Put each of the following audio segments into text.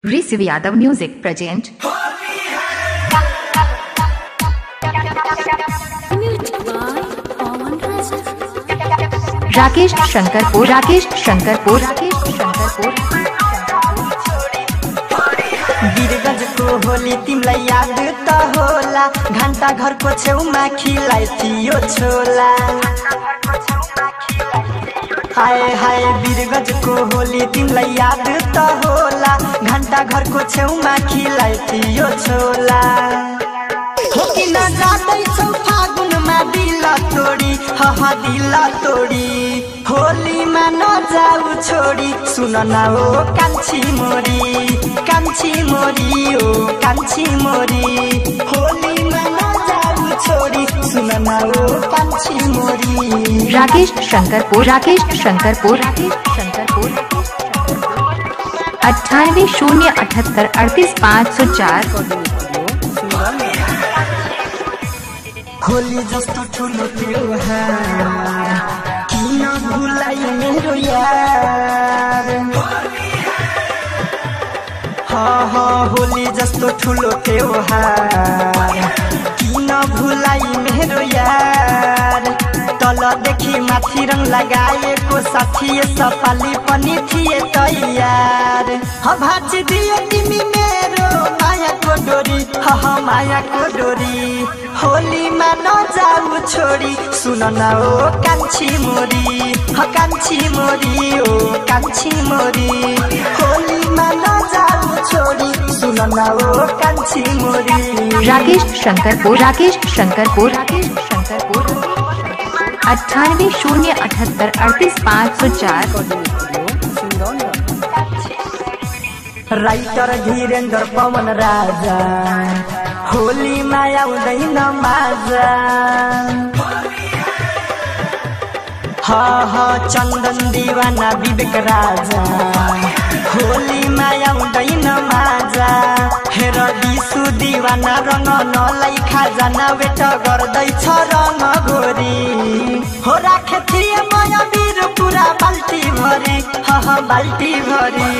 Receive Yadav Music present Rakesh Shankarpur Birgunj को होली तिमलाई याद त होला घंटा घर को छेउमा खिलाई थियो छोला। हाय हाय वीरगंज को होली तिमलाई याद त होला घंटा घर को छेउमा खिलाई थियो छोला। हो कि न जादै छौ फागुनमा दिल तोडी हा दिल तोडी होली मा न जाऊ छोडी सुन न ओ कान्छी मोरी ओ कान्छी मोरी होली मा न जाऊ छोडी सुन न ओ कान्छी मोरी। राकेश शंकरपुर 98 078 38 504 होली जस्तो ठुलो त्योहार किन भुलाई मेरो यार। होली जस्तो ठुलो त्योहार किन भुलाई मेरो यार। तलदेखि माथि रङ लगाएको साथी सपाली पनि थिए तयार। भाँचिदियो तिमी मेरो मायाको डोरी मायाको डोरी होलीमा नजाऊ छोडी सुन न ओ कान्छी मोरी ओ कान्छी मोरी होलीमा नजाऊ छोडी सुन न ओ कान्छी मोरी। राकेश शंकरपुर 98 078 38 504 राइटर धीरेन्द्र पवन राजा होली माया आउँदैन माजा। चन्दन दीवाना विवेक राजा होली माया आउँदैन माजा। हेर दिसु दीवाना रङ नलाई खाजाना वेट गर्दैछ रङ घोरी। हो राखे थिए माया बिरु पुरा बाल्टी भरी बाल्टी भरी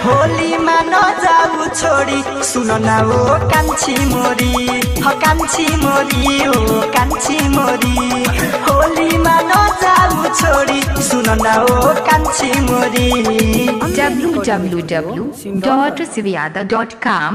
होलीमा नजाऊ छोडी सुन न ओ कान्छी मोरी ओ कान्छी मोरी होलीमा नजाऊ छोडी सुन न ओ कान्छी मोरी। www.receiveyadav.com